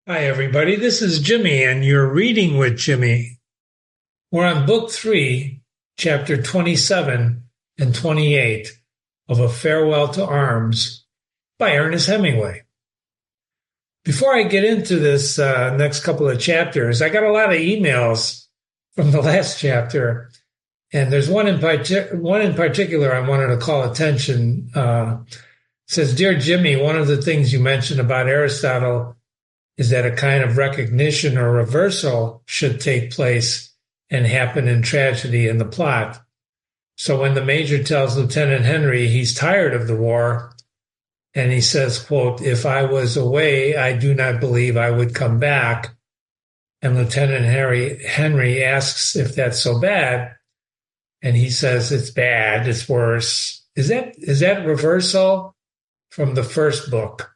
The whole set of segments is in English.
Hi, everybody. This is Jimmy, and you're reading with Jimmy. We're on Book 3, Chapter 27 and 28 of A Farewell to Arms by Ernest Hemingway. Before I get into this next couple of chapters, I got a lot of emails from the last chapter, and there's one in particular I wanted to call attention. It says, "Dear Jimmy, one of the things you mentioned about Aristotle is that a kind of recognition or reversal should take place and happen in tragedy in the plot. So when the major tells Lieutenant Henry he's tired of the war, and he says, quote, 'If I was away, I do not believe I would come back.' And Lieutenant Henry asks if that's so bad, and he says, 'It's bad, it's worse.' Is that reversal from the first book?"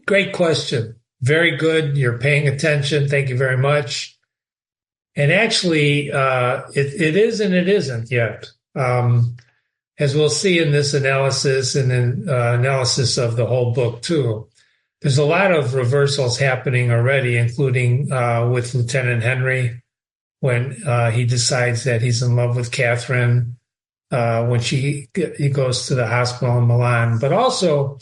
Great question. Very good. You're paying attention. Thank you very much. And actually, it is and it isn't yet. As we'll see in this analysis and in analysis of the whole book, too, there's a lot of reversals happening already, including with Lieutenant Henry when he decides that he's in love with Catherine when he goes to the hospital in Milan. But also,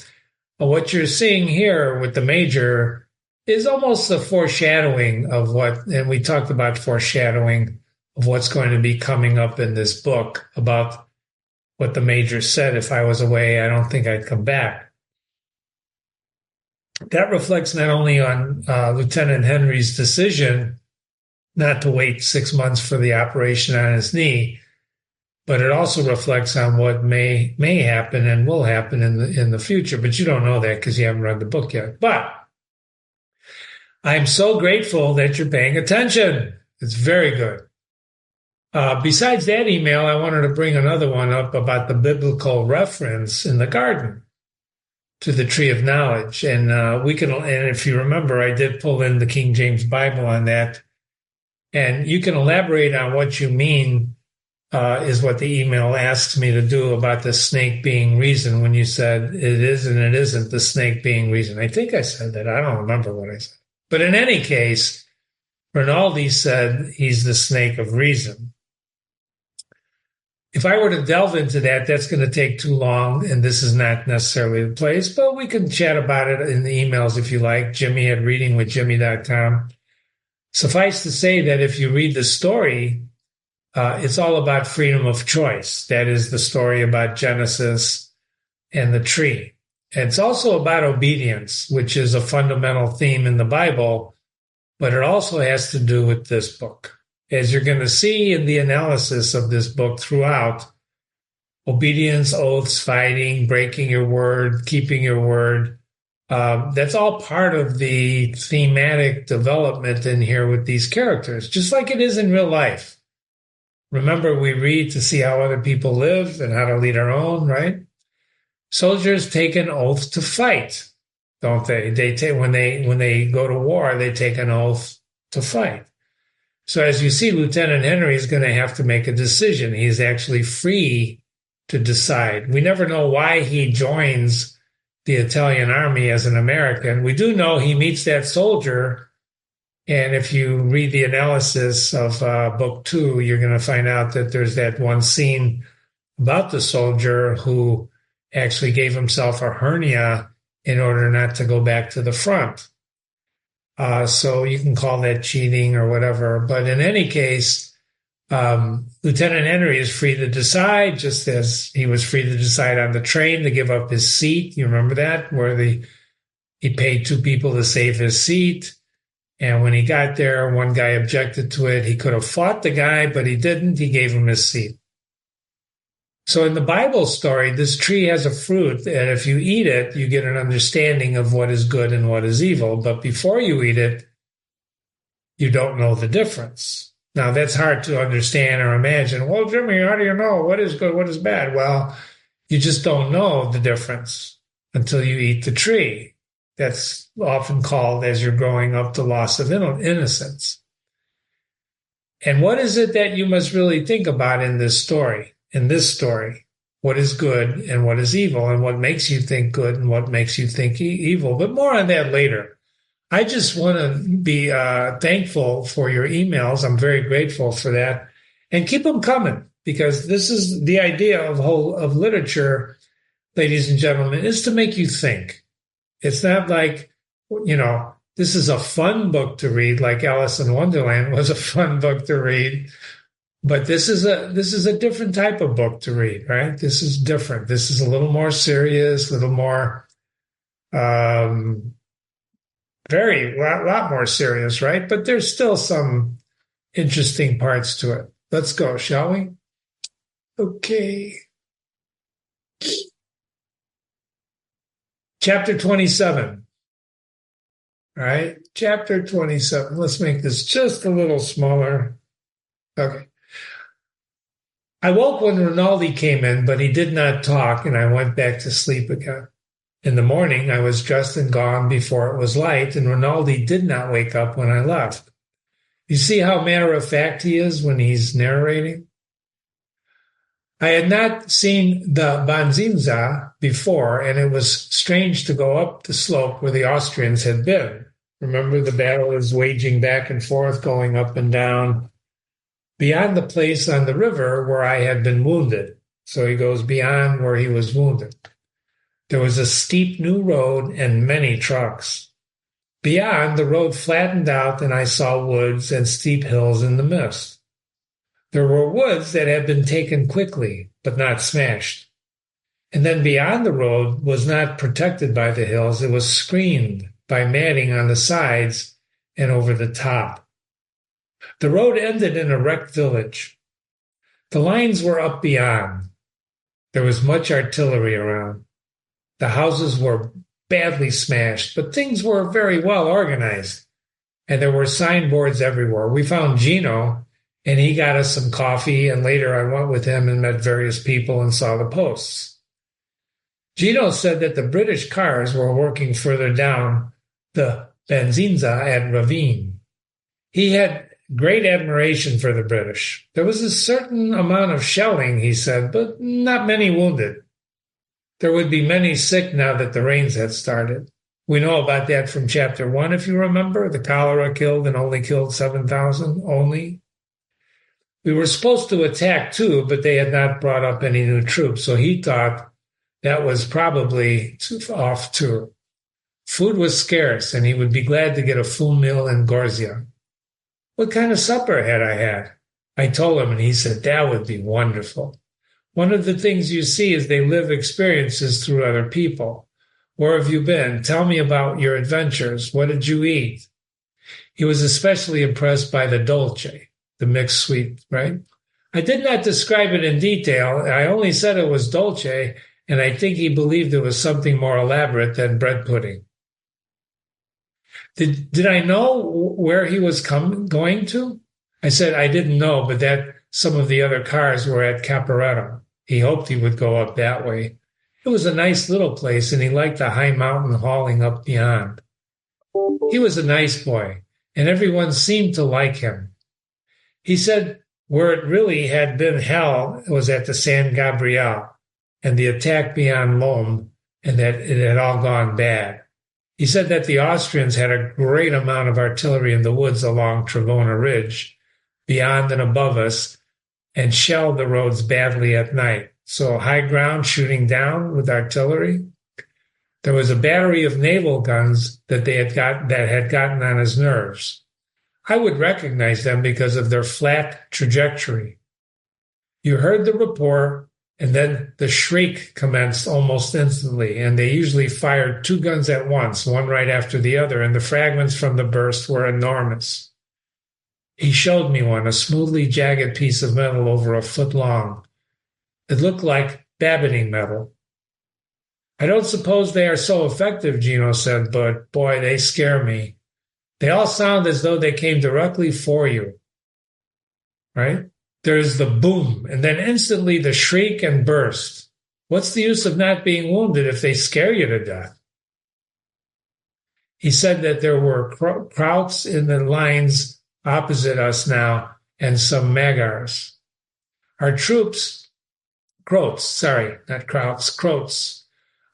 what you're seeing here with the major is almost the foreshadowing of what, and we talked about foreshadowing of what's going to be coming up in this book about what the major said, "If I was away, I don't think I'd come back." That reflects not only on Lieutenant Henry's decision not to wait 6 months for the operation on his knee, but it also reflects on what may happen and will happen in the future. But you don't know that because you haven't read the book yet. But I'm so grateful that you're paying attention. It's very good. Besides that email, I wanted to bring another one up about the biblical reference in the garden to the tree of knowledge. And and if you remember, I did pull in the King James Bible on that. And you can elaborate on what you mean is what the email asks me to do about the snake being reason when you said it is and it isn't the snake being reason. I think I said that. I don't remember what I said. But in any case, Rinaldi said he's the snake of reason. If I were to delve into that, that's going to take too long, and this is not necessarily the place, but we can chat about it in the emails if you like, Jimmy@readingwithjimmy.com. Suffice to say that if you read the story, it's all about freedom of choice. That is the story about Genesis and the tree. It's also about obedience, which is a fundamental theme in the Bible, but it also has to do with this book. As you're going to see in the analysis of this book throughout, obedience, oaths, fighting, breaking your word, keeping your word, that's all part of the thematic development in here with these characters, just like it is in real life. Remember, we read to see how other people live and how to lead our own, right? Soldiers take an oath to fight, don't they? They take when they go to war, they take an oath to fight. So as you see, Lieutenant Henry is going to have to make a decision. He's actually free to decide. We never know why he joins the Italian army as an American. We do know he meets that soldier. And if you read the analysis of Book 2, you're going to find out that there's that one scene about the soldier who actually gave himself a hernia in order not to go back to the front. So you can call that cheating or whatever. But in any case, Lieutenant Henry is free to decide, just as he was free to decide on the train to give up his seat. You remember that, where he paid 2 people to save his seat. And when he got there, one guy objected to it. He could have fought the guy, but he didn't. He gave him his seat. So in the Bible story, this tree has a fruit, and if you eat it, you get an understanding of what is good and what is evil. But before you eat it, you don't know the difference. Now, that's hard to understand or imagine. Well, Jimmy, how do you know what is good, what is bad? Well, you just don't know the difference until you eat the tree. That's often called, as you're growing up, the loss of innocence. And what is it that you must really think about in this story? What is good and what is evil, and what makes you think good and what makes you think evil. But more on that later. I just want to be thankful for your emails. I'm very grateful for that. And keep them coming, because this is the idea of literature, ladies and gentlemen, is to make you think. It's not like, this is a fun book to read, like Alice in Wonderland was a fun book to read. But this is a different type of book to read, right? This is different. This is a little more serious, a little more, lot more serious, right? But there's still some interesting parts to it. Let's go, shall we? Okay. Chapter 27. All right. Chapter 27. Let's make this just a little smaller. Okay. I woke when Rinaldi came in, but he did not talk, and I went back to sleep again. In the morning, I was dressed and gone before it was light, and Rinaldi did not wake up when I left. You see how matter-of-fact he is when he's narrating? I had not seen the Banzinza before, and it was strange to go up the slope where the Austrians had been. Remember, the battle is waging back and forth, going up and down, beyond the place on the river where I had been wounded. So he goes beyond where he was wounded. There was a steep new road and many trucks. Beyond, the road flattened out, and I saw woods and steep hills in the mist. There were woods that had been taken quickly, but not smashed. And then beyond, the road was not protected by the hills. It was screened by matting on the sides and over the top. The road ended in a wrecked village. The lines were up beyond. There was much artillery around. The houses were badly smashed, but things were very well organized. And there were signboards everywhere. We found Gino, and he got us some coffee, and later I went with him and met various people and saw the posts. Gino said that the British cars were working further down the Banzinza at Ravine. He had great admiration for the British. There was a certain amount of shelling, he said, but not many wounded. There would be many sick now that the rains had started. We know about that from chapter 1, if you remember. The cholera killed and only killed 7,000 only. We were supposed to attack too, but they had not brought up any new troops, so he thought that was probably off too. Food was scarce, and he would be glad to get a full meal in Gorzia. What kind of supper had I had? I told him, and he said, that would be wonderful. One of the things you see is they live experiences through other people. Where have you been? Tell me about your adventures. What did you eat? He was especially impressed by the dolce, the mixed sweet, right? I did not describe it in detail. I only said it was dolce, and I think he believed it was something more elaborate than bread pudding. Did I know where he was going to? I said I didn't know, but that some of the other cars were at Caporetto. He hoped he would go up that way. It was a nice little place, and he liked the high mountain hauling up beyond. He was a nice boy, and everyone seemed to like him. He said where it really had been hell was at the San Gabriel and the attack beyond Lom, and that it had all gone bad. He said that the Austrians had a great amount of artillery in the woods along Travona Ridge, beyond and above us, and shelled the roads badly at night. So high ground shooting down with artillery. There was a battery of naval guns that had gotten on his nerves. I would recognize them because of their flat trajectory. You heard the report, and then the shriek commenced almost instantly, and they usually fired 2 guns at once, one right after the other, and the fragments from the burst were enormous. He showed me one, a smoothly jagged piece of metal over a foot long. It looked like babbiting metal. I don't suppose they are so effective, Gino said, but boy, they scare me. They all sound as though they came directly for you, right? There's the boom, and then instantly the shriek and burst. What's the use of not being wounded if they scare you to death? He said that there were krauts in the lines opposite us now, and some Magyars. Our troops, Croats.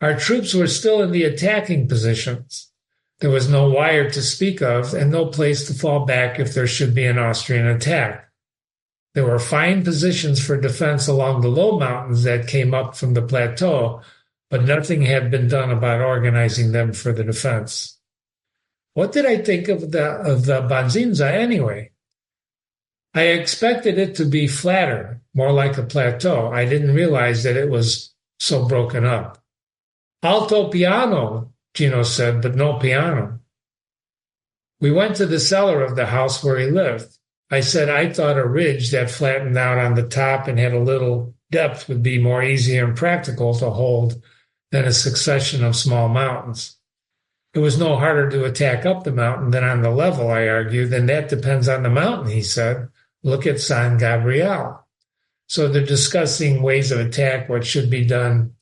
Our troops were still in the attacking positions. There was no wire to speak of and no place to fall back if there should be an Austrian attack. There were fine positions for defense along the low mountains that came up from the plateau, but nothing had been done about organizing them for the defense. What did I think of the Banzinza anyway? I expected it to be flatter, more like a plateau. I didn't realize that it was so broken up. Alto piano, Gino said, but no piano. We went to the cellar of the house where he lived. I said I thought a ridge that flattened out on the top and had a little depth would be more easy and practical to hold than a succession of small mountains. It was no harder to attack up the mountain than on the level, I argued. Then that depends on the mountain, he said. Look at San Gabriel. So they're discussing ways of attack, what should be done,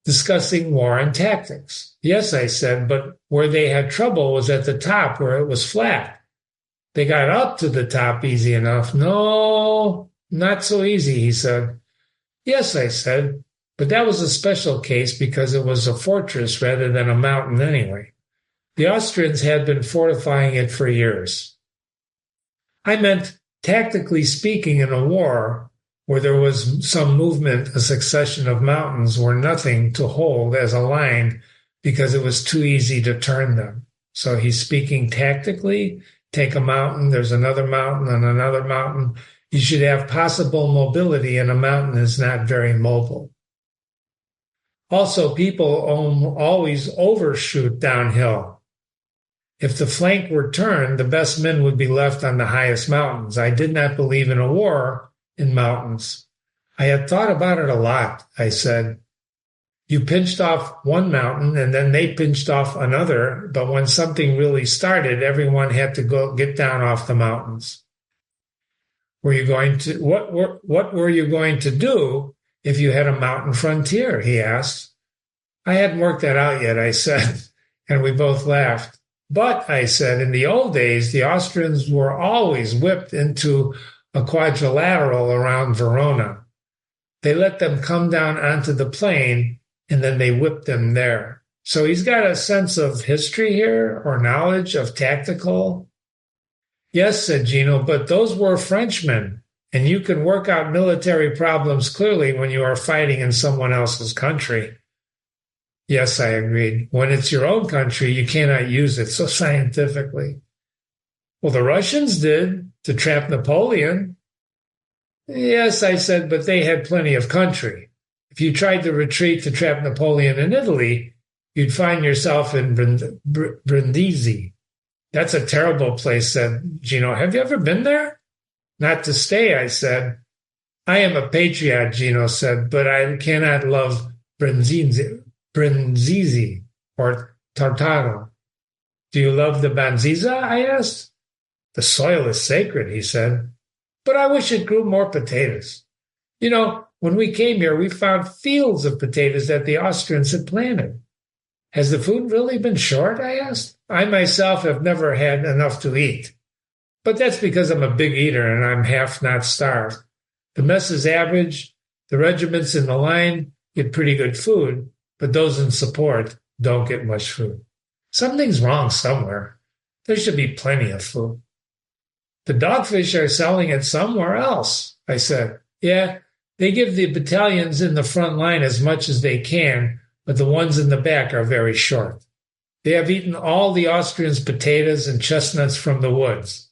discussing war and tactics. Yes, I said, but where they had trouble was at the top where it was flat. They got up to the top easy enough. No, not so easy, he said. Yes, I said, but that was a special case because it was a fortress rather than a mountain anyway. The Austrians had been fortifying it for years. I meant, tactically speaking, in a war where there was some movement, a succession of mountains were nothing to hold as a line because it was too easy to turn them. So he's speaking tactically. Take a mountain, there's another mountain and another mountain. You should have possible mobility, and a mountain is not very mobile. Also, people always overshoot downhill. If the flank were turned, the best men would be left on the highest mountains. I did not believe in a war in mountains. I had thought about it a lot, I said. You pinched off one mountain and then they pinched off another, but when something really started, everyone had to go get down off the mountains. What were you going to do if you had a mountain frontier? He asked. I hadn't worked that out yet, I said, and we both laughed. But, I said, in the old days, the Austrians were always whipped into a quadrilateral around Verona. They let them come down onto the plain, and then they whipped them there. So he's got a sense of history here, or knowledge of tactical. Yes, said Gino, but those were Frenchmen, and you can work out military problems clearly when you are fighting in someone else's country. Yes, I agreed. When it's your own country, you cannot use it so scientifically. Well, the Russians did to trap Napoleon. Yes, I said, but they had plenty of country. If you tried to retreat to trap Napoleon in Italy, you'd find yourself in Brindisi. That's a terrible place, said Gino. Have you ever been there? Not to stay, I said. I am a patriot, Gino said, but I cannot love Brindisi or Tartaro. Do you love the Banziza? I asked. The soil is sacred, he said, but I wish it grew more potatoes. You know, when we came here, we found fields of potatoes that the Austrians had planted. Has the food really been short? I asked. I myself have never had enough to eat. But that's because I'm a big eater and I'm half not starved. The mess is average. The regiments in the line get pretty good food, but those in support don't get much food. Something's wrong somewhere. There should be plenty of food. The dogfish are selling it somewhere else, I said. Yeah, they give the battalions in the front line as much as they can, but the ones in the back are very short. They have eaten all the Austrians' potatoes and chestnuts from the woods.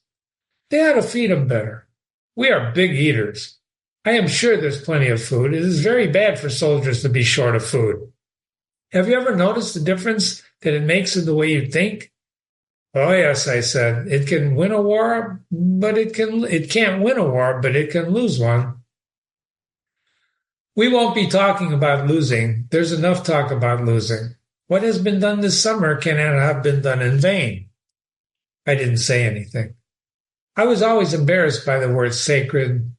They ought to feed them better. We are big eaters. I am sure there's plenty of food. It is very bad for soldiers to be short of food. Have you ever noticed the difference that it makes in the way you think? Oh, yes, I said. It can win a war, but it can't win a war, but it can lose one. We won't be talking about losing. There's enough talk about losing. What has been done this summer cannot have been done in vain. I didn't say anything. I was always embarrassed by the words sacred,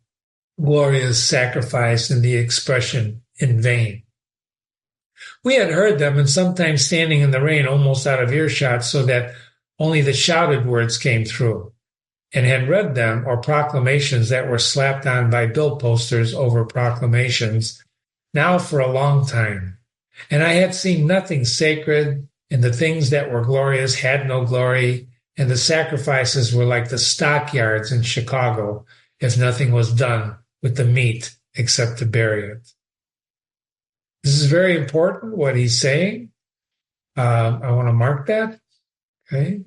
glorious, sacrifice, and the expression in vain. We had heard them and sometimes standing in the rain almost out of earshot so that only the shouted words came through, and had read them or proclamations that were slapped on by bill posters over proclamations now for a long time. And I had seen nothing sacred and the things that were glorious had no glory, and the sacrifices were like the stockyards in Chicago if nothing was done with the meat except to bury it. This is very important, what he's saying. I want to mark that. Okay.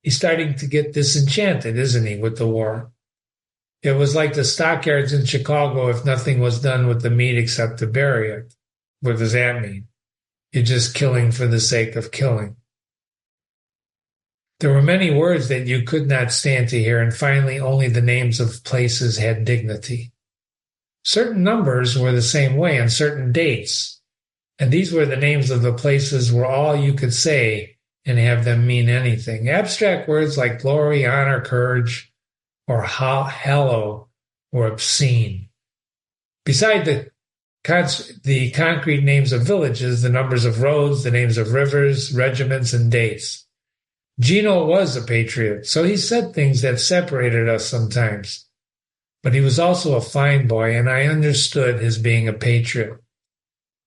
He's starting to get disenchanted, isn't he, with the war? It was like the stockyards in Chicago if nothing was done with the meat except to bury it. What does that mean? You're just killing for the sake of killing. There were many words that you could not stand to hear, and finally only the names of places had dignity. Certain numbers were the same way on certain dates, and these were the names of the places where all you could say and have them mean anything. Abstract words like glory, honor, courage, or hallow were obscene. Beside the concrete names of villages, the numbers of roads, the names of rivers, regiments, and dates. Gino was a patriot, so he said things that separated us sometimes. But he was also a fine boy, and I understood his being a patriot.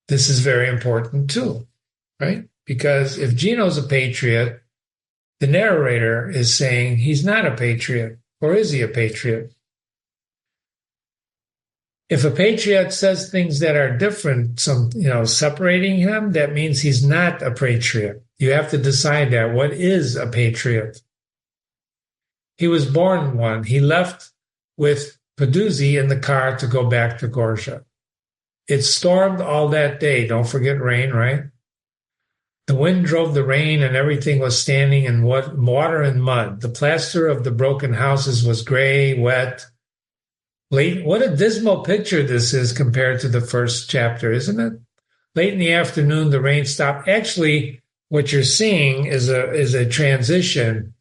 This is very important too, right? Because if Gino's a patriot, the narrator is saying he's not a patriot, or is he a patriot? If a patriot says things that are different, separating him, that means he's not a patriot. You have to decide that. What is a patriot? He was born one. He left with Peduzzi in the car to go back to Gorzsa. It stormed all that day. Don't forget rain, right? The wind drove the rain and everything was standing in water and mud. The plaster of the broken houses was gray, wet. Late, what a dismal picture this is compared to the first chapter, isn't it? Late in the afternoon, the rain stopped. Actually, what you're seeing is a transition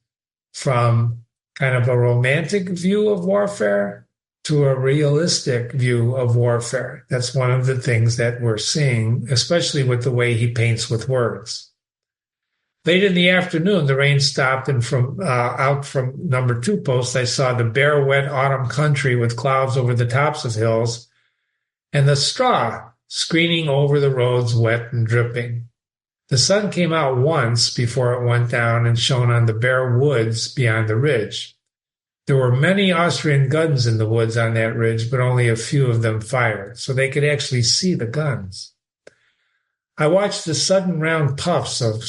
from kind of a romantic view of warfare to a realistic view of warfare. That's one of the things that we're seeing, especially with the way he paints with words. Late in the afternoon, the rain stopped, and out from number 2 post, I saw the bare, wet autumn country with clouds over the tops of hills, and the straw screening over the roads, wet and dripping. The sun came out once before it went down and shone on the bare woods beyond the ridge. There were many Austrian guns in the woods on that ridge, but only a few of them fired, so they could actually see the guns. I watched the sudden round puffs of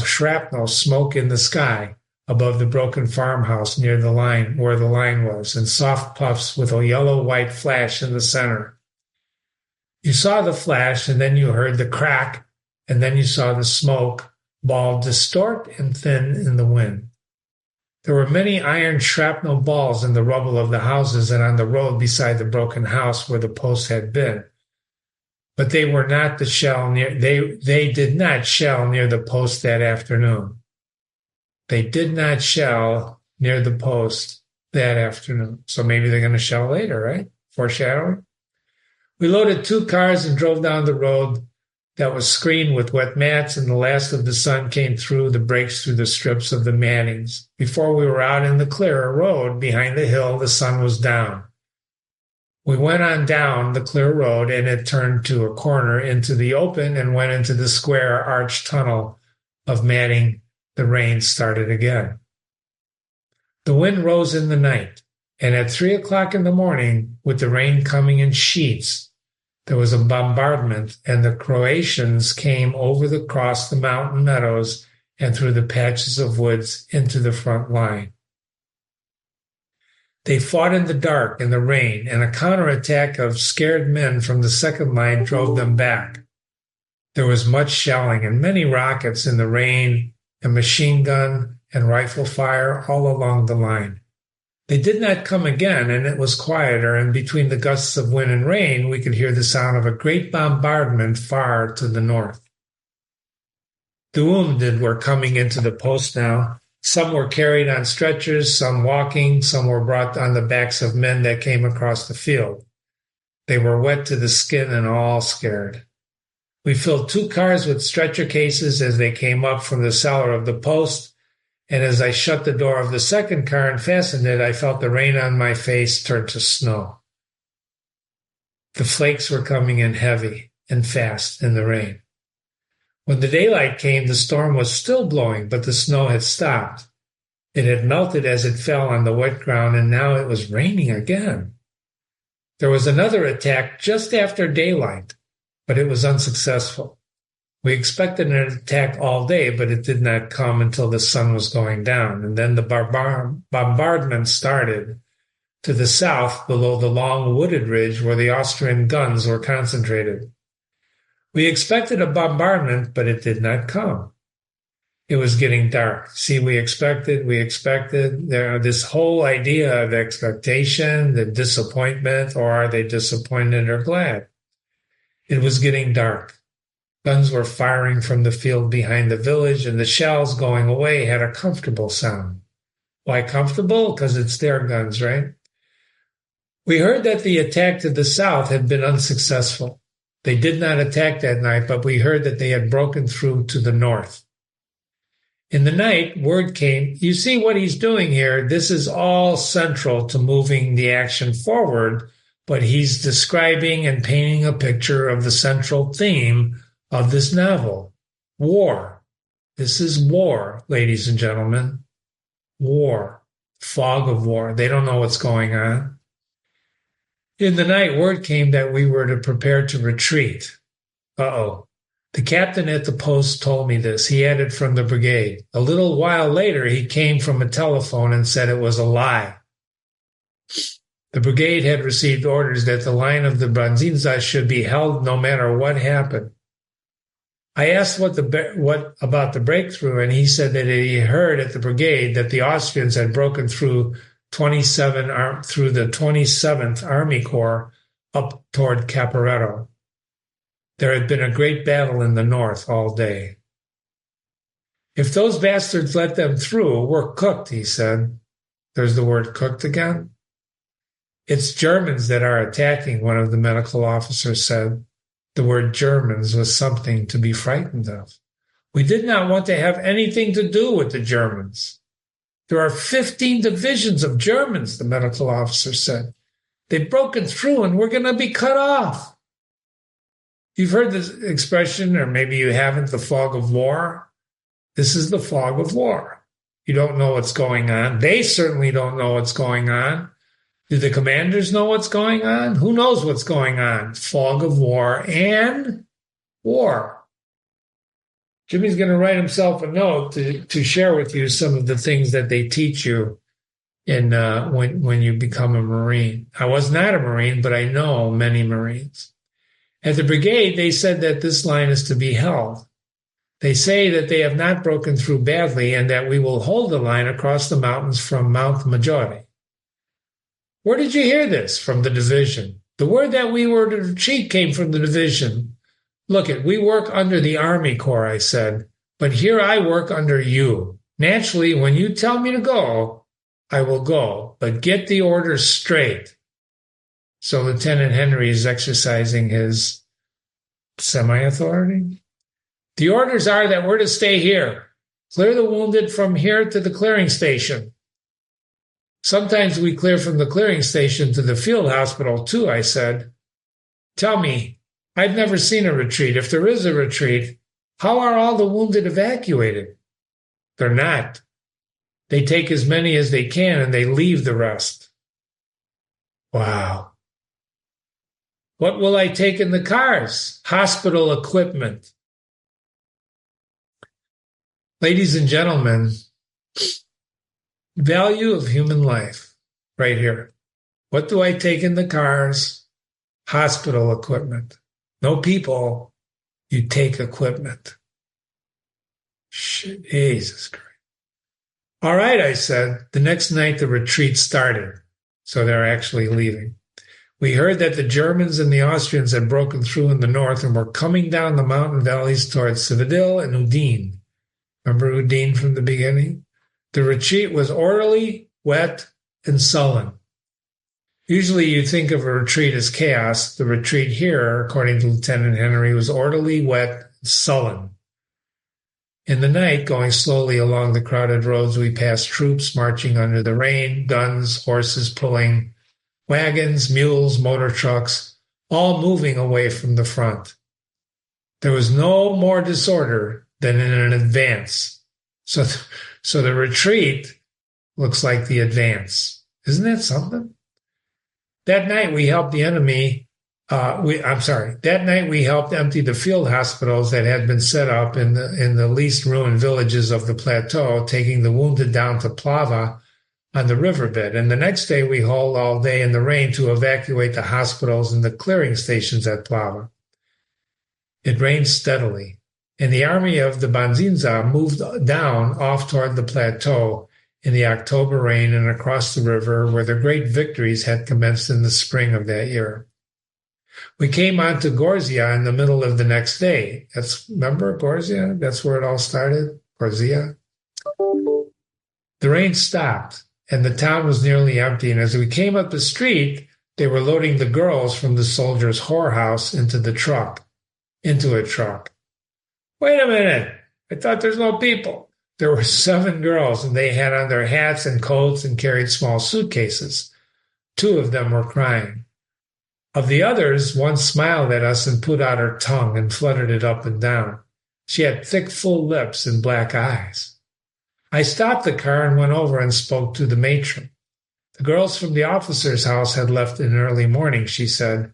shrapnel smoke in the sky above the broken farmhouse near the line, where the line was, and soft puffs with a yellow-white flash in the center. You saw the flash, and then you heard the crack, and then you saw the smoke ball distort and thin in the wind. There were many iron shrapnel balls in the rubble of the houses and on the road beside the broken house where the post had been. But they were not the shell near. They did not shell near the post that afternoon. They did not shell near the post that afternoon. So maybe they're going to shell later, right? Foreshadowing. We loaded 2 cars and drove down the road that was screened with wet mats, and the last of the sun came through the breaks through the strips of the mattings. Before we were out in the clearer road behind the hill, the sun was down. We went on down the clear road, and it turned to a corner into the open and went into the square arched tunnel of matting. The rain started again. The wind rose in the night, and at 3 o'clock in the morning, with the rain coming in sheets, there was a bombardment, and the Croatians came across the mountain meadows and through the patches of woods into the front line. They fought in the dark, in the rain, and a counterattack of scared men from the second line drove them back. There was much shelling and many rockets in the rain, and machine gun and rifle fire all along the line. They did not come again, and it was quieter, and between the gusts of wind and rain, we could hear the sound of a great bombardment far to the north. The wounded were coming into the post now. Some were carried on stretchers, some walking, some were brought on the backs of men that came across the field. They were wet to the skin and all scared. We filled 2 cars with stretcher cases as they came up from the cellar of the post, and as I shut the door of the second car and fastened it, I felt the rain on my face turn to snow. The flakes were coming in heavy. and fast in the rain. When the daylight came, the storm was still blowing, but the snow had stopped. It had melted as it fell on the wet ground, and now it was raining again. There was another attack just after daylight, but it was unsuccessful. We expected an attack all day, but it did not come until the sun was going down, and then the bombardment started to the south below the long wooded ridge where the Austrian guns were concentrated. We expected a bombardment, but it did not come. It was getting dark. See, we expected. This whole idea of expectation, the disappointment, or are they disappointed or glad? It was getting dark. Guns were firing from the field behind the village, and the shells going away had a comfortable sound. Why comfortable? Because it's their guns, right? We heard that the attack to the south had been unsuccessful. They did not attack that night, but we heard that they had broken through to the north. In the night, word came, you see what he's doing here? This is all central to moving the action forward, but he's describing and painting a picture of the central theme of this novel, war. This is war, ladies and gentlemen. War. Fog of war. They don't know what's going on. In the night, word came that we were to prepare to retreat. Uh-oh. The captain at the post told me this. He had it from the brigade. A little while later, he came from a telephone and said it was a lie. The brigade had received orders that the line of the Branzinza should be held no matter what happened. I asked what about the breakthrough, and he said that he heard at the brigade that the Austrians had broken through the 27th Army Corps up toward Caporetto. There had been a great battle in the north all day. If those bastards let them through, we're cooked, he said. There's the word cooked again. It's Germans that are attacking, one of the medical officers said. The word Germans was something to be frightened of. We did not want to have anything to do with the Germans. There are 15 divisions of Germans, the medical officer said. They've broken through and we're going to be cut off. You've heard this expression, or maybe you haven't, the fog of war. This is the fog of war. You don't know what's going on. They certainly don't know what's going on. Do the commanders know what's going on? Who knows what's going on? Fog of war and war. Jimmy's going to write himself a note to share with you some of the things that they teach you in when you become a Marine. I was not a Marine, but I know many Marines. At the brigade, they said that this line is to be held. They say that they have not broken through badly and that we will hold the line across the mountains from Mount Maggiore. Where did you hear this? From the division. The word that we were to retreat came from the division. Look, we work under the Army Corps, I said, but here I work under you. Naturally, when you tell me to go, I will go, but get the orders straight. So Lieutenant Henry is exercising his semi-authority. The orders are that we're to stay here. Clear the wounded from here to the clearing station. Sometimes we clear from the clearing station to the field hospital, too, I said. Tell me, I've never seen a retreat. If there is a retreat, how are all the wounded evacuated? They're not. They take as many as they can and they leave the rest. Wow. What will I take in the cars? Hospital equipment. Ladies and gentlemen, value of human life, right here. What do I take in the cars? Hospital equipment. No people, you take equipment. Jesus Christ. All right, I said. The next night the retreat started, so they're actually leaving. We heard that the Germans and the Austrians had broken through in the north and were coming down the mountain valleys towards Cividale and Udine. Remember Udine from the beginning? The retreat was orderly, wet, and sullen. Usually you think of a retreat as chaos. The retreat here, according to Lieutenant Henry, was orderly, wet, and sullen. In the night, going slowly along the crowded roads, we passed troops marching under the rain, guns, horses pulling, wagons, mules, motor trucks, all moving away from the front. There was no more disorder than in an advance. So the retreat looks like the advance. Isn't that something? That night we helped the enemy. That night we helped empty the field hospitals that had been set up in the least ruined villages of the plateau, taking the wounded down to Plava on the riverbed. And the next day we hauled all day in the rain to evacuate the hospitals and the clearing stations at Plava. It rained steadily, and the army of the Banzinza moved down off toward the plateau in the October rain and across the river where the great victories had commenced in the spring of that year. We came on to Gorzia in the middle of the next day. Remember Gorzia? That's where it all started, Gorzia. The rain stopped, and the town was nearly empty, and as we came up the street, they were loading the girls from the soldiers' whorehouse into a truck. Wait a minute. I thought there's no people. There were 7 girls, and they had on their hats and coats and carried small suitcases. 2 of them were crying. Of the others, one smiled at us and put out her tongue and fluttered it up and down. She had thick, full lips and black eyes. I stopped the car and went over and spoke to the matron. The girls from the officer's house had left in early morning, she said.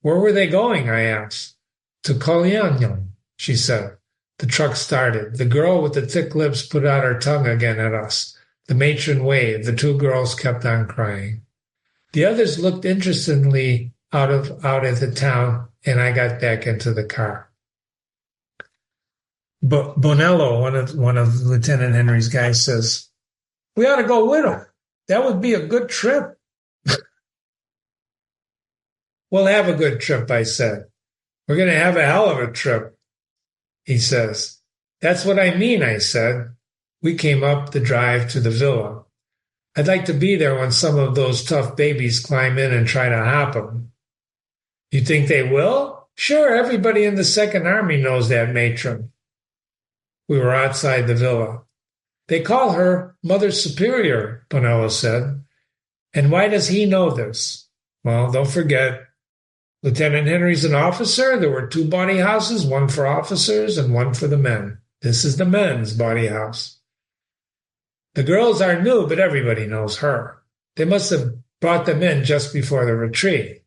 Where were they going? I asked. To Kolyanyon, she said. The truck started. The girl with the thick lips put out her tongue again at us. The matron waved. The 2 girls kept on crying. The others looked interestedly out at the town, and I got back into the car. But Bonello, one of Lieutenant Henry's guys, says, we ought to go with him. That would be a good trip. We'll have a good trip, I said. We're going to have a hell of a trip, he says. That's what I mean, I said. We came up the drive to the villa. I'd like to be there when some of those tough babies climb in and try to hop them. You think they will? Sure, everybody in the Second Army knows that matron. We were outside the villa. They call her Mother Superior, Bonello said. And why does he know this? Well, don't forget, Lieutenant Henry's an officer. There were 2 body houses, one for officers and one for the men. This is the men's body house. The girls are new, but everybody knows her. They must have brought them in just before the retreat.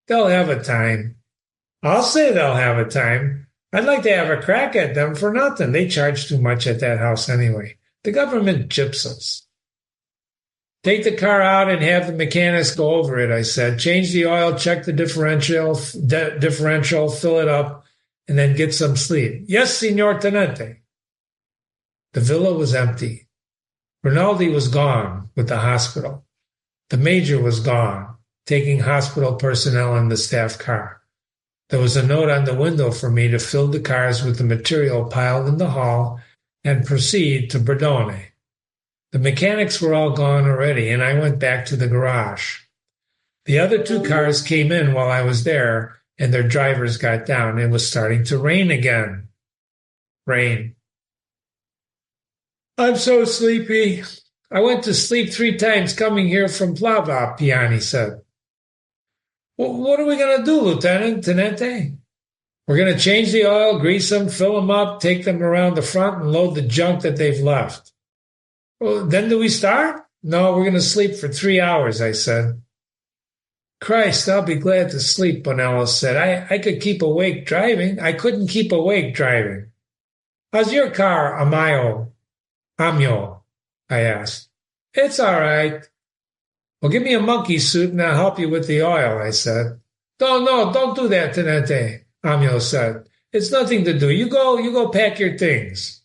They'll have a time. I'll say they'll have a time. I'd like to have a crack at them for nothing. They charge too much at that house anyway. The government gyps us. Take the car out and have the mechanics go over it, I said. Change the oil, check the differential, fill it up, and then get some sleep. Yes, Signor Tenente. The villa was empty. Rinaldi was gone with the hospital. The major was gone, taking hospital personnel in the staff car. There was a note on the window for me to fill the cars with the material piled in the hall and proceed to Bordone. The mechanics were all gone already, and I went back to the garage. The other 2 cars came in while I was there, and their drivers got down. It was starting to rain again. Rain. I'm so sleepy. I went to sleep 3 times coming here from Plava, Piani said. Well, what are we going to do, Lieutenant, Tenente? We're going to change the oil, grease them, fill them up, take them around the front, and load the junk that they've left. Well, then do we start? No, we're going to sleep for 3 hours, I said. Christ, I'll be glad to sleep, Bonello said. I could keep awake driving. I couldn't keep awake driving. How's your car, Amio? I asked. It's all right. Well, give me a monkey suit and I'll help you with the oil, I said. No, don't do that, Tenente, Amio said. It's nothing to do. You go pack your things.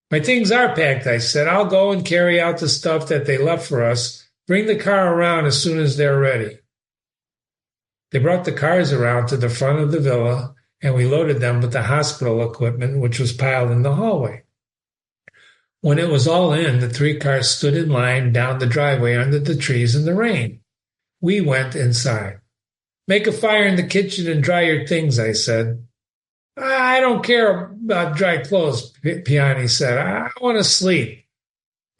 My things are packed, I said. I'll go and carry out the stuff that they left for us. Bring the car around as soon as they're ready. They brought the cars around to the front of the villa, and we loaded them with the hospital equipment, which was piled in the hallway. When it was all in, the 3 cars stood in line down the driveway under the trees in the rain. We went inside. Make a fire in the kitchen and dry your things, I said. I don't care about dry clothes, Piani said. I want to sleep.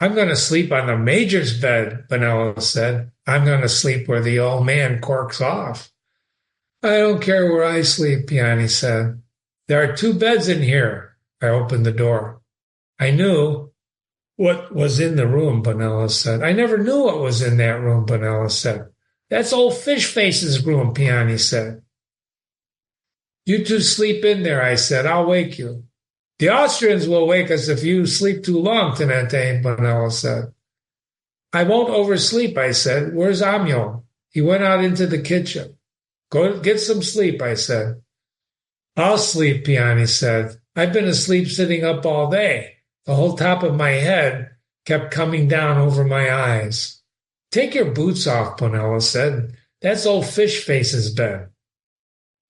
I'm going to sleep on the major's bed, Bonello said. I'm going to sleep where the old man corks off. I don't care where I sleep, Piani said. There are two beds in here. I opened the door. I knew what was in the room, Bonella said. I never knew what was in that room, Bonella said. That's old Fish-Face's room, Piani said. You two sleep in there, I said. I'll wake you. The Austrians will wake us if you sleep too long, Tenente, Bonella said. I won't oversleep, I said. Where's Amio? He went out into the kitchen. Go get some sleep, I said. I'll sleep, Piani said. I've been asleep sitting up all day. The whole top of my head kept coming down over my eyes. Take your boots off, Bonella said. That's old Fish-Face's bed.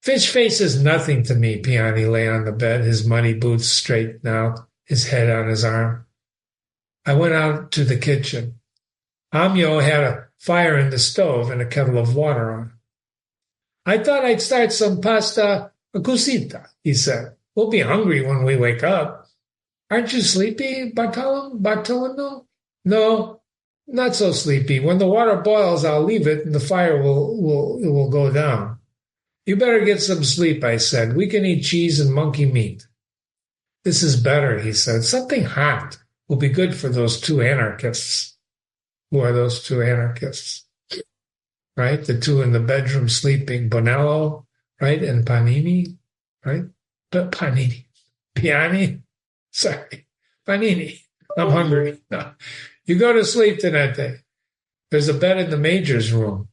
Fish-Face is nothing to me, Piani lay on the bed, his muddy boots straightened out, his head on his arm. I went out to the kitchen. Amio had a fire in the stove and a kettle of water on. I thought I'd start some pasta cosita, he said. We'll be hungry when we wake up. Aren't you sleepy, Bartolomeo? No, not so sleepy. When the water boils, I'll leave it and the fire will go down. You better get some sleep, I said. We can eat cheese and monkey meat. This is better, he said. Something hot will be good for those two anarchists. Who are those two anarchists? Right? The two in the bedroom sleeping, Bonello, right? And Panini, right? But Panini. Piani? Sorry. Panini. I'm hungry. No. You go to sleep tonight. There's a bed in the major's room.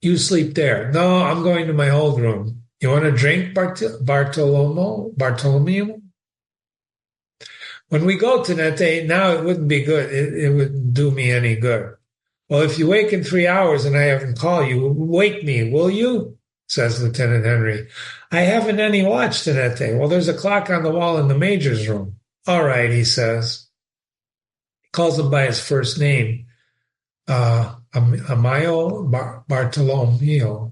You sleep there. No, I'm going to my old room. You want to drink, Bartolomeo? When we go tonight, now it wouldn't be good. It wouldn't do me any good. Well, if you wake in 3 hours and I haven't called you, wake me, will you? Says Lieutenant Henry. I haven't any watch tonight. Well, there's a clock on the wall in the major's room. All right, he says. He calls him by his first name. Bartolomeo.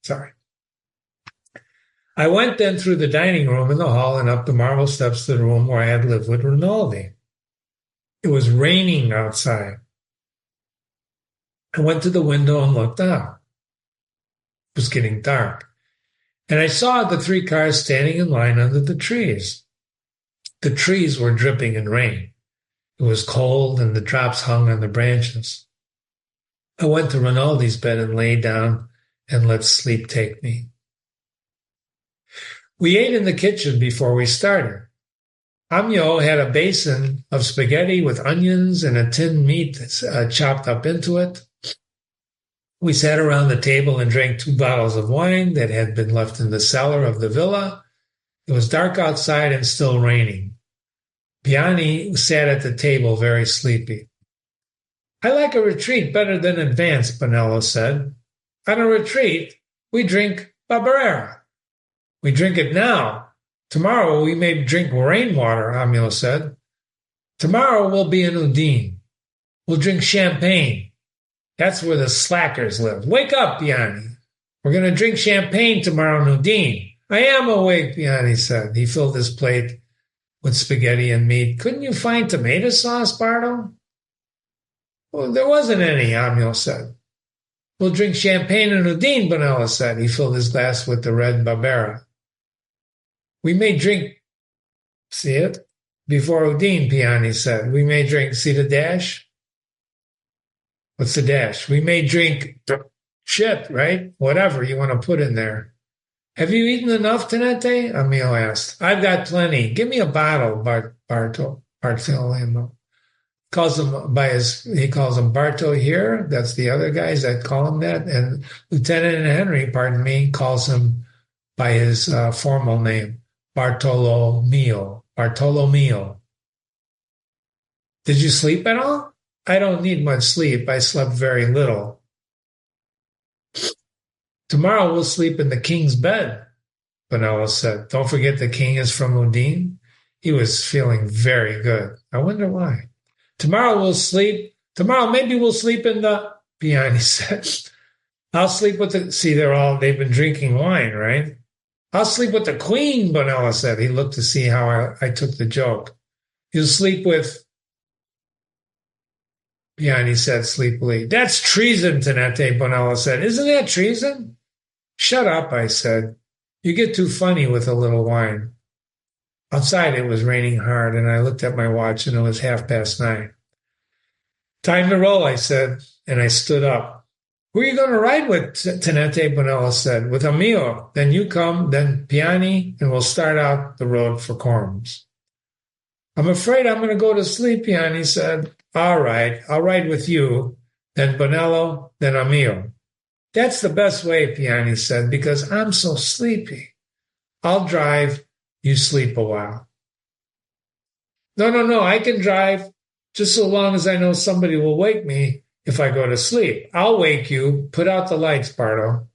Sorry. I went then through the dining room and the hall and up the marble steps to the room where I had lived with Rinaldi. It was raining outside. I went to the window and looked out. It was getting dark. And I saw the 3 cars standing in line under the trees. The trees were dripping in rain. It was cold and the drops hung on the branches. I went to Rinaldi's bed and lay down and let sleep take me. We ate in the kitchen before we started. Amio had a basin of spaghetti with onions and a tinned meat chopped up into it. We sat around the table and drank 2 bottles of wine that had been left in the cellar of the villa. It was dark outside and still raining. Piani sat at the table very sleepy. I like a retreat better than advance, Bonello said. On a retreat, we drink Barbera. We drink it now. Tomorrow we may drink rainwater, Amio said. Tomorrow we'll be in Udine. We'll drink champagne. That's where the slackers live. Wake up, Piani. We're going to drink champagne tomorrow in Udine. I am awake, Piani said. He filled his plate with spaghetti and meat. Couldn't you find tomato sauce, Bardo? Well, there wasn't any, Amio said. We'll drink champagne in Udine, Bonella said. He filled his glass with the red Barbera. We may drink, see it? Before Udine, Piani said. We may drink, see the dash? What's the dash? We may drink shit, right? Whatever you want to put in there. Have you eaten enough tonight? Amio asked. I've got plenty. Give me a bottle, Bartolomeo. He calls him Barto here. That's the other guys that call him that. And Lieutenant Henry, calls him by his formal name, Bartolomeo. Did you sleep at all? I don't need much sleep. I slept very little. Tomorrow we'll sleep in the king's bed, Bonello said. Don't forget the king is from Udine. He was feeling very good. I wonder why. Tomorrow maybe we'll sleep in the, Piani said. I'll sleep with they've been drinking wine, right? I'll sleep with the queen, Bonello said. He looked to see how I took the joke. You'll sleep with, Piani said sleepily. That's treason, Tenente, Bonello said. Isn't that treason? Shut up, I said. You get too funny with a little wine. Outside it was raining hard, and I looked at my watch, and it was 9:30. Time to roll, I said, and I stood up. Who are you going to ride with, Tenente Bonella said. With Amigo. Then you come, then Piani, and we'll start out the road for Corms. I'm afraid I'm going to go to sleep, Piani said. All right, I'll ride with you, then Bonello, then Amigo. That's the best way, Piani said, because I'm so sleepy. I'll drive, you sleep a while. No, I can drive, just so long as I know somebody will wake me if I go to sleep. I'll wake you. Put out the lights, Bardo.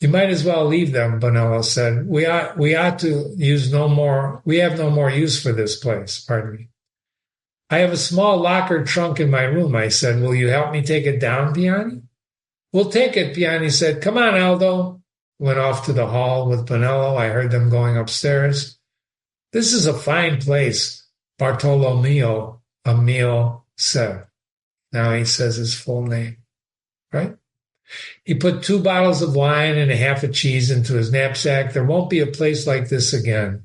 You might as well leave them, Bonello said. We ought to use no more. We have no more use for this place. Pardon me. I have a small locker trunk in my room, I said. Will you help me take it down, Piani? We'll take it, Piani said. Come on, Aldo. Went off to the hall with Bonello. I heard them going upstairs. This is a fine place, Bartolomeo Emil said. Now he says his full name, right? He put 2 bottles of wine and a half a cheese into his knapsack. There won't be a place like this again.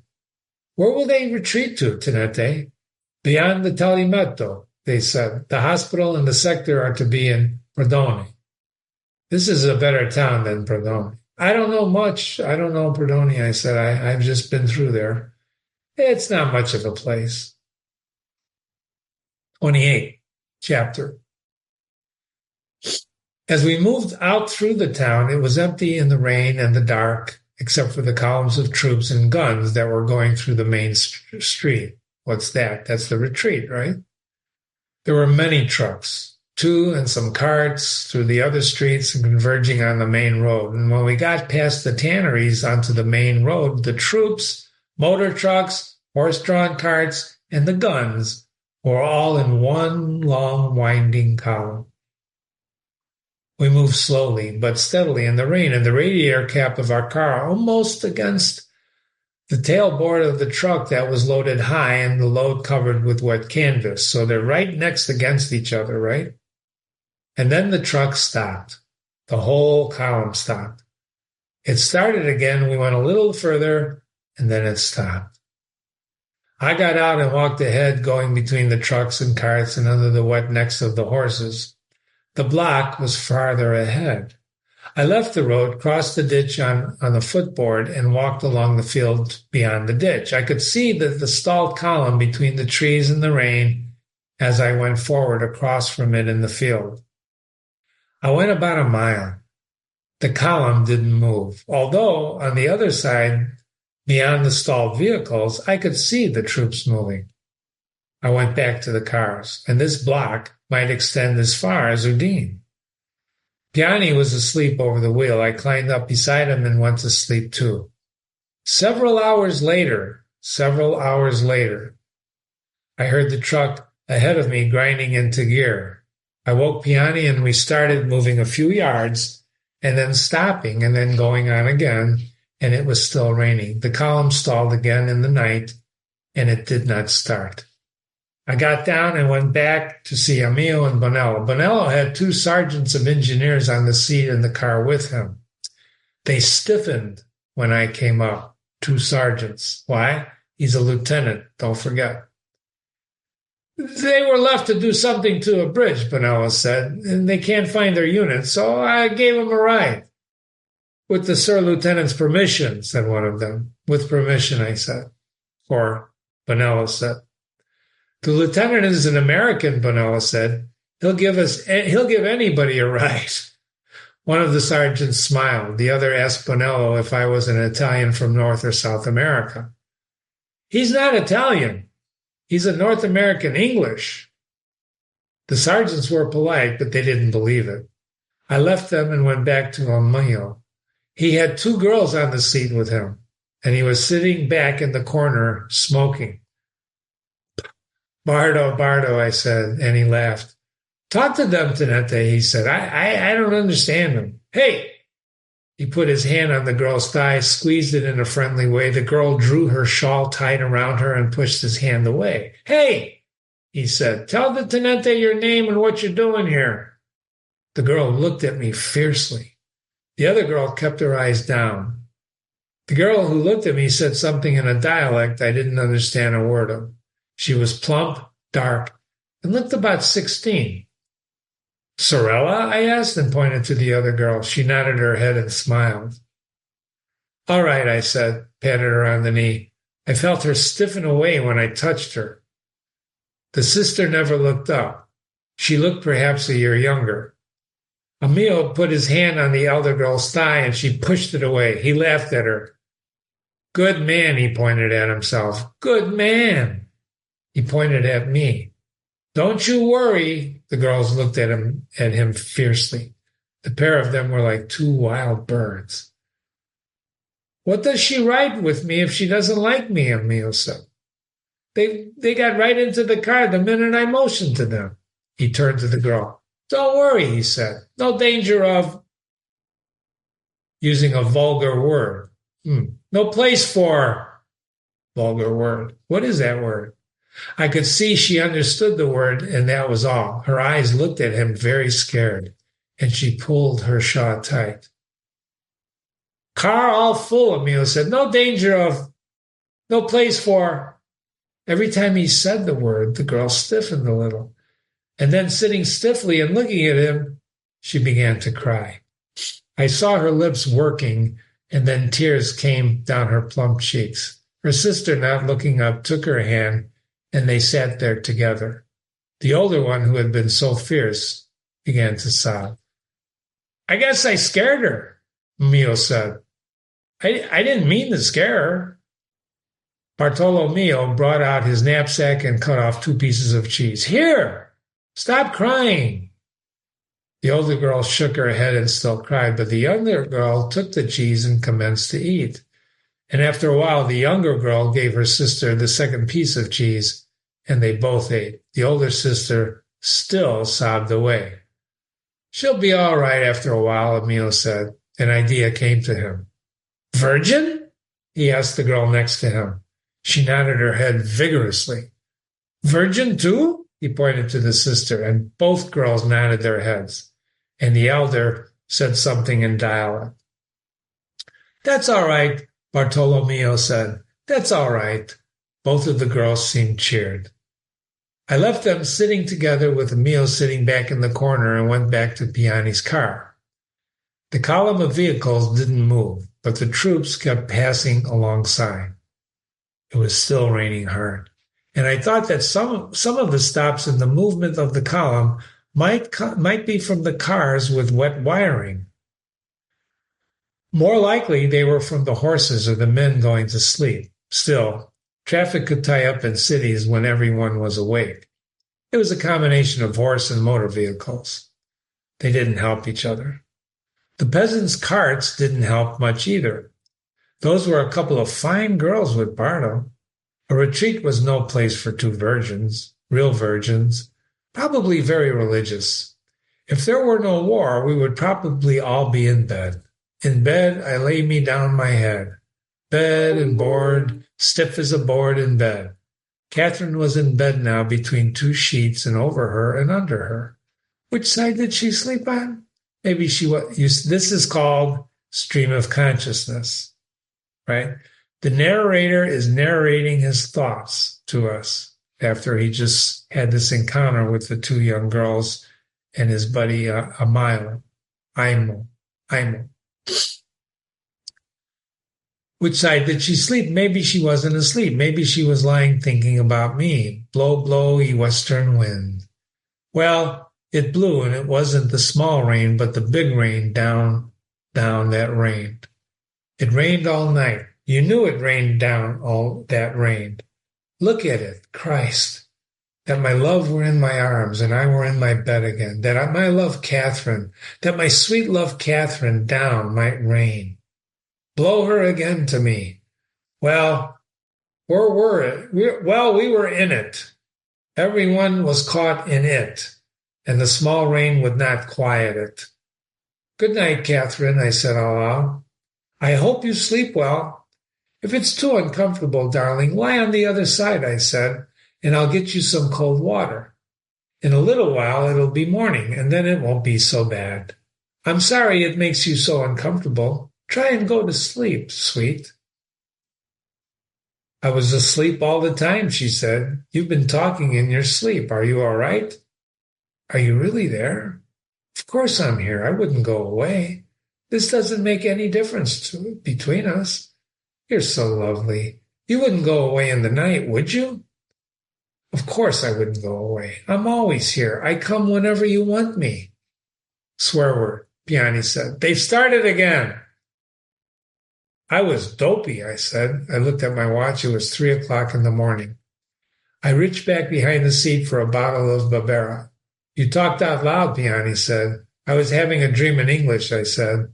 Where will they retreat to, Tenente? Beyond the Talimetto, they said. The hospital and the sector are to be in Prodone. This is a better town than Prodone. I don't know much. I don't know Prodone, I said. I've just been through there. It's not much of a place. 28. Chapter. As we moved out through the town, it was empty in the rain and the dark, except for the columns of troops and guns that were going through the main street. What's that? That's the retreat, right? There were many trucks, 2 and some carts through the other streets and converging on the main road. And when we got past the tanneries onto the main road, the troops, motor trucks, horse-drawn carts, and the guns were all in one long winding column. We moved slowly but steadily in the rain, and the radiator cap of our car almost against the tailboard of the truck that was loaded high and the load covered with wet canvas. So they're right next against each other, right? And then the truck stopped. The whole column stopped. It started again. We went a little further, and then it stopped. I got out and walked ahead, going between the trucks and carts and under the wet necks of the horses. The block was farther ahead. I left the road, crossed the ditch on the footboard, and walked along the field beyond the ditch. I could see the stalled column between the trees and the rain as I went forward across from it in the field. I went about a mile. The column didn't move, although on the other side, beyond the stalled vehicles, I could see the troops moving. I went back to the cars, and this block might extend as far as Udine. Piani was asleep over the wheel. I climbed up beside him and went to sleep too. Several hours later, I heard the truck ahead of me grinding into gear. I woke Piani and we started moving a few yards and then stopping and then going on again, and it was still raining. The column stalled again in the night, and it did not start. I got down and went back to see Emil and Bonello. Bonello had 2 sergeants of engineers on the seat in the car with him. They stiffened when I came up. 2 sergeants. Why? He's a lieutenant, don't forget. They were left to do something to a bridge, Bonello said, and they can't find their unit, so I gave them a ride. With the Sir Lieutenant's permission, said one of them. With permission, I said. Or Bonello said. The lieutenant is an American, Bonello said. He'll give anybody a ride. One of the sergeants smiled. The other asked Bonello if I was an Italian from North or South America. He's not Italian. He's a North American English. The sergeants were polite, but they didn't believe it. I left them and went back to Emilio. He had 2 girls on the seat with him, and he was sitting back in the corner smoking. Bardo, I said, and he laughed. Talk to them, Tenente, he said. I don't understand them. Hey! He put his hand on the girl's thigh, squeezed it in a friendly way. The girl drew her shawl tight around her and pushed his hand away. Hey! He said, tell the Tenente your name and what you're doing here. The girl looked at me fiercely. The other girl kept her eyes down. The girl who looked at me said something in a dialect I didn't understand a word of. She was plump, dark, and looked about 16. Sorella? I asked and pointed to the other girl. She nodded her head and smiled. All right, I said, patted her on the knee. I felt her stiffen away when I touched her. The sister never looked up. She looked perhaps a year younger. Emil put his hand on the elder girl's thigh and she pushed it away. He laughed at her. Good man, he pointed at himself. Good man. He pointed at me. Don't you worry. The girls looked at him fiercely. The pair of them were like two wild birds. What does she write with me if she doesn't like me? Emil said. They got right into the car the minute I motioned to them. He turned to the girl. Don't worry, he said. No danger of using a vulgar word. No place for vulgar word. What is that word? I could see she understood the word, and that was all. Her eyes looked at him very scared, and she pulled her shawl tight. Car all full, Emil said. No danger of, no place for. Every time he said the word, the girl stiffened a little. And then sitting stiffly and looking at him, she began to cry. I saw her lips working, and then tears came down her plump cheeks. Her sister, not looking up, took her hand, and they sat there together. The older one, who had been so fierce, began to sob. I guess I scared her, Emil said. I didn't mean to scare her. Bartolomeo brought out his knapsack and cut off 2 pieces of cheese. Here, stop crying. The older girl shook her head and still cried, but the younger girl took the cheese and commenced to eat. And after a while, the younger girl gave her sister the second piece of cheese, and they both ate. The older sister still sobbed away. She'll be all right after a while, Emil said. An idea came to him. Virgin? He asked the girl next to him. She nodded her head vigorously. Virgin too? He pointed to the sister, and both girls nodded their heads. And the elder said something in dialect. That's all right, Bartolomeo said. That's all right. Both of the girls seemed cheered. I left them sitting together with Emil sitting back in the corner and went back to Piani's car. The column of vehicles didn't move, but the troops kept passing alongside. It was still raining hard, and I thought that some of the stops in the movement of the column might be from the cars with wet wiring. More likely, they were from the horses or the men going to sleep. Still, traffic could tie up in cities when everyone was awake. It was a combination of horse and motor vehicles. They didn't help each other. The peasants' carts didn't help much either. Those were a couple of fine girls with Bardo. A retreat was no place for 2 virgins, real virgins, probably very religious. If there were no war, we would probably all be in bed. In bed, I lay me down my head. Bed and board, stiff as a board in bed. Catherine was in bed now between 2 sheets and over her and under her. Which side did she sleep on? Maybe she was. This is called stream of consciousness, right? The narrator is narrating his thoughts to us after he just had this encounter with the 2 young girls and his buddy Aimo. Which side did she sleep? Maybe she wasn't asleep. Maybe she was lying thinking about me. Blow, blow, ye western wind. Well, it blew, and it wasn't the small rain, but the big rain down that rained. It rained all night. You knew it rained down all that rained. Look at it, Christ, that my love were in my arms and I were in my bed again, that my love Catherine, that my sweet love Catherine down might rain. Blow her again to me. Well, where were it? We were in it. Everyone was caught in it, and the small rain would not quiet it. Good night, Catherine, I said aloud. I hope you sleep well. If it's too uncomfortable, darling, lie on the other side, I said, and I'll get you some cold water. In a little while it'll be morning, and then it won't be so bad. I'm sorry it makes you so uncomfortable. Try and go to sleep, sweet. I was asleep all the time, she said. You've been talking in your sleep. Are you all right? Are you really there? Of course I'm here. I wouldn't go away. This doesn't make any difference between us. You're so lovely. You wouldn't go away in the night, would you? Of course I wouldn't go away. I'm always here. I come whenever you want me. Swear word, Piani said. They've started again. I was dopey, I said. I looked at my watch. It was 3:00 in the morning. I reached back behind the seat for a bottle of Barbera. You talked out loud, Piani said. I was having a dream in English, I said.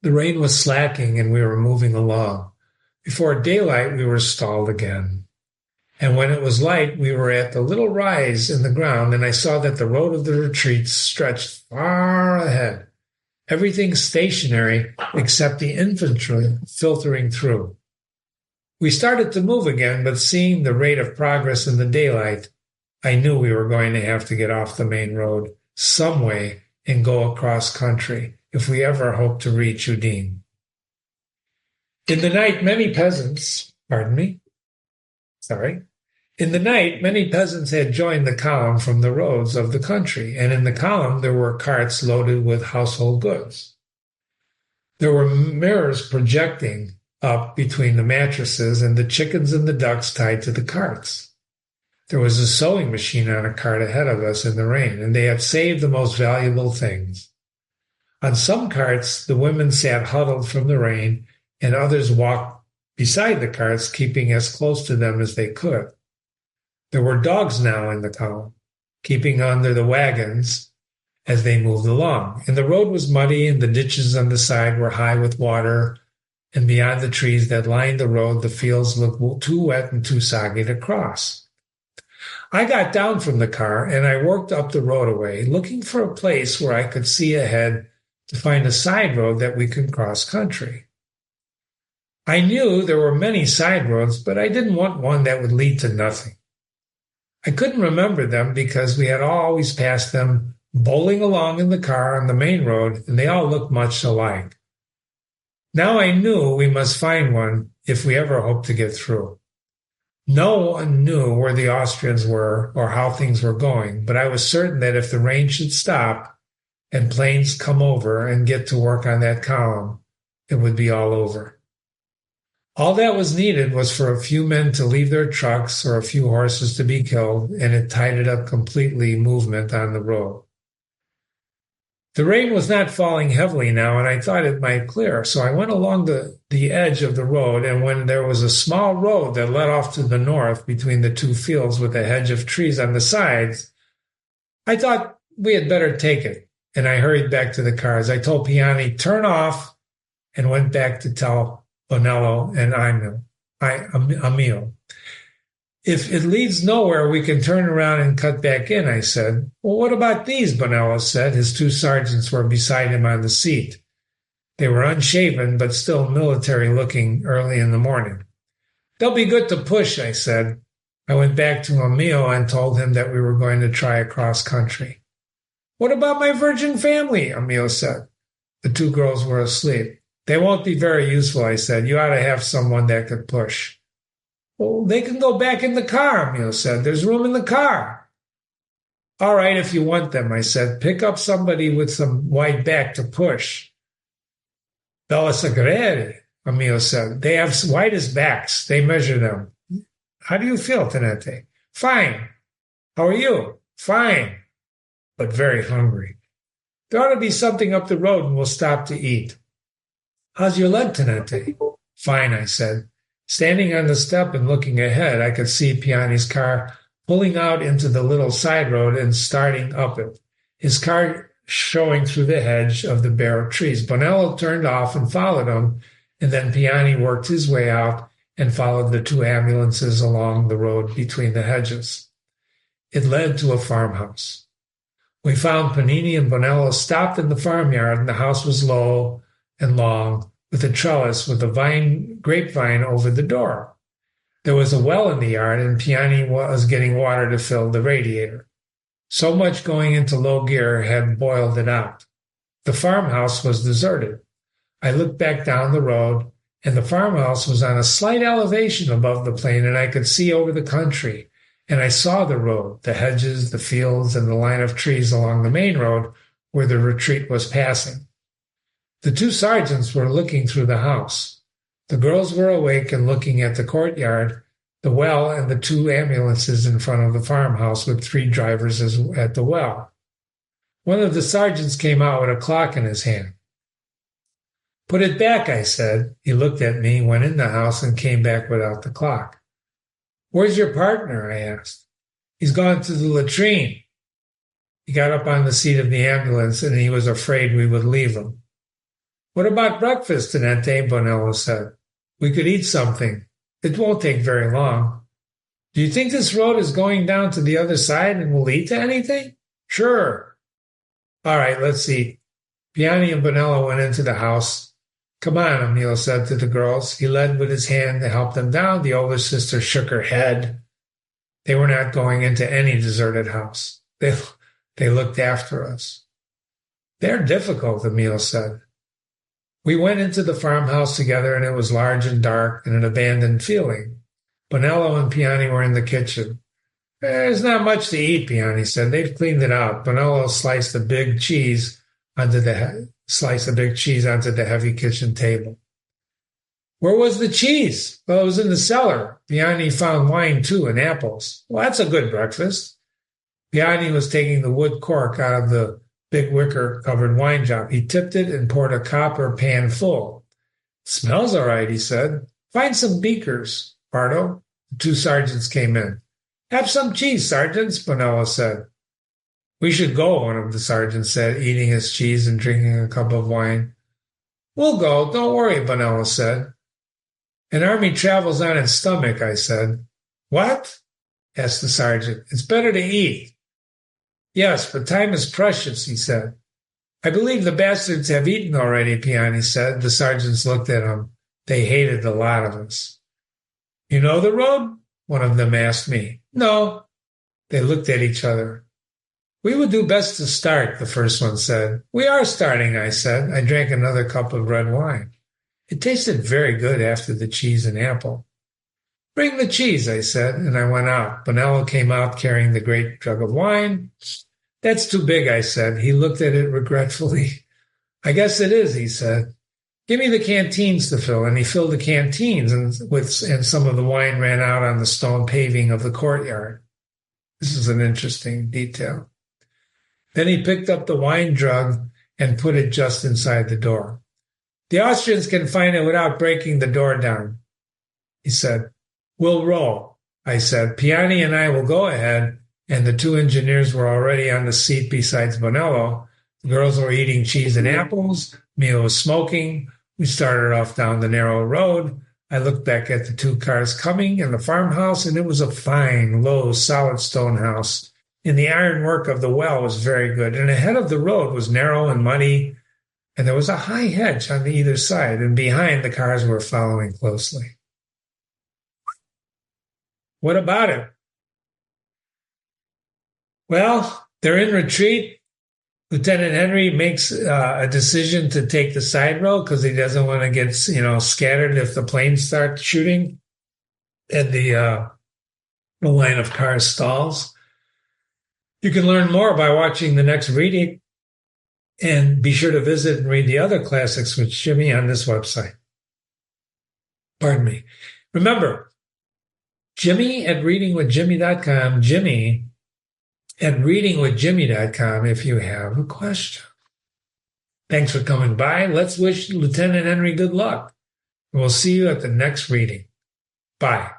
The rain was slacking and we were moving along. Before daylight, we were stalled again. And when it was light, we were at the little rise in the ground, and I saw that the road of the retreat stretched far ahead. Everything stationary except the infantry filtering through. We started to move again, but seeing the rate of progress in the daylight, I knew we were going to have to get off the main road some way and go across country if we ever hoped to reach Udine. In the night, many peasants had joined the column from the roads of the country, and in the column there were carts loaded with household goods. There were mirrors projecting up between the mattresses and the chickens and the ducks tied to the carts. There was a sewing machine on a cart ahead of us in the rain, and they had saved the most valuable things. On some carts, the women sat huddled from the rain, and others walked beside the carts, keeping as close to them as they could. There were dogs now in the column, keeping under the wagons as they moved along. And the road was muddy, and the ditches on the side were high with water, and beyond the trees that lined the road, the fields looked too wet and too soggy to cross. I got down from the car, and I worked up the roadway, looking for a place where I could see ahead to find a side road that we could cross country. I knew there were many side roads, but I didn't want one that would lead to nothing. I couldn't remember them because we had always passed them bowling along in the car on the main road, and they all looked much alike. Now I knew we must find one if we ever hoped to get through. No one knew where the Austrians were or how things were going, but I was certain that if the rain should stop and planes come over and get to work on that column, it would be all over. All that was needed was for a few men to leave their trucks or a few horses to be killed, and it tidied up completely movement on the road. The rain was not falling heavily now, and I thought it might clear, so I went along the edge of the road, and when there was a small road that led off to the north between the two fields with a hedge of trees on the sides, I thought we had better take it, and I hurried back to the cars. I told Piani, turn off, and went back to tell Bonello and Emil. If it leads nowhere, we can turn around and cut back in, I said. Well, what about these? Bonello said. His two sergeants were beside him on the seat. They were unshaven, but still military-looking early in the morning. They'll be good to push, I said. I went back to Emil and told him that we were going to try across country. What about my virgin family? Emil said. The two girls were asleep. They won't be very useful, I said. You ought to have someone that could push. Well, they can go back in the car, Emil said. There's room in the car. All right, if you want them, I said. Pick up somebody with some wide back to push. Bella Sagrere, Emil said. They have widest backs. They measure them. How do you feel, Tenente? Fine. How are you? Fine, but very hungry. There ought to be something up the road and we'll stop to eat. How's your leg, Tenente? Fine, I said. Standing on the step and looking ahead, I could see Piani's car pulling out into the little side road and starting up it, his car showing through the hedge of the bare trees. Bonello turned off and followed him, and then Piani worked his way out and followed the two ambulances along the road between the hedges. It led to a farmhouse. We found Panini and Bonello stopped in the farmyard, and the house was low and long, with a trellis with a grapevine over the door. There was a well in the yard, and Piani was getting water to fill the radiator. So much going into low gear had boiled it out. The farmhouse was deserted. I looked back down the road, and the farmhouse was on a slight elevation above the plain, and I could see over the country. And I saw the road, the hedges, the fields, and the line of trees along the main road where the retreat was passing. The two sergeants were looking through the house. The girls were awake and looking at the courtyard, the well, and the two ambulances in front of the farmhouse with 3 drivers at the well. One of the sergeants came out with a clock in his hand. "Put it back," I said. He looked at me, went in the house, and came back without the clock. "Where's your partner?" I asked. "He's gone to the latrine." He got up on the seat of the ambulance, and he was afraid we would leave him. "What about breakfast, Tenente?" Bonello said. "We could eat something. It won't take very long." "Do you think this road is going down to the other side and will lead to anything?" "Sure." "All right, let's eat." Piani and Bonello went into the house. "Come on," Emil said to the girls. He led with his hand to help them down. The older sister shook her head. They were not going into any deserted house. They looked after us. "They're difficult," Emil said. We went into the farmhouse together, and it was large and dark and an abandoned feeling. Bonello and Piani were in the kitchen. "There's not much to eat," Piani said. "They've cleaned it out." Bonello sliced a big cheese onto the heavy kitchen table. "Where was the cheese?" "Well, it was in the cellar." Piani found wine, too, and apples. "Well, that's a good breakfast." Piani was taking the wood cork out of the big wicker-covered wine jar. He tipped it and poured a copper pan full. "Smells all right," he said. "Find some beakers, Bardo." The 2 sergeants came in. "Have some cheese, sergeants," Bonello said. "We should go," one of the sergeants said, eating his cheese and drinking a cup of wine. "We'll go, don't worry," Bonello said. "An army travels on its stomach," I said. "What?" asked the sergeant. "It's better to eat." "Yes, but time is precious," he said. "I believe the bastards have eaten already," Piani said. The sergeants looked at him. They hated the lot of us. "You know the road?" one of them asked me. "No." They looked at each other. "We would do best to start," the first one said. "We are starting," I said. I drank another cup of red wine. It tasted very good after the cheese and apple. "Bring the cheese," I said, and I went out. Bonello came out carrying the great jug of wine. "That's too big," I said. He looked at it regretfully. "I guess it is," he said. "Give me the canteens to fill," and he filled the canteens, and some of the wine ran out on the stone paving of the courtyard. This is an interesting detail. Then he picked up the wine jug and put it just inside the door. "The Austrians can find it without breaking the door down," he said. "We'll row," I said. "Piani and I will go ahead," and the 2 engineers were already on the seat besides Bonello. The girls were eating cheese and apples. Mia was smoking. We started off down the narrow road. I looked back at the 2 cars coming and the farmhouse, and it was a fine, low, solid stone house. And the ironwork of the well was very good. And ahead of the road was narrow and muddy, and there was a high hedge on either side, and behind the cars were following closely. What about it? Well, they're in retreat. Lieutenant Henry makes a decision to take the side road because he doesn't want to get, scattered if the planes start shooting and the line of cars stalls. You can learn more by watching the next reading, and be sure to visit and read the other classics with Jimmy on this website. Pardon me. Remember, Jimmy at readingwithjimmy.com, Jimmy at readingwithjimmy.com if you have a question. Thanks for coming by. Let's wish Lieutenant Henry good luck. We'll see you at the next reading. Bye.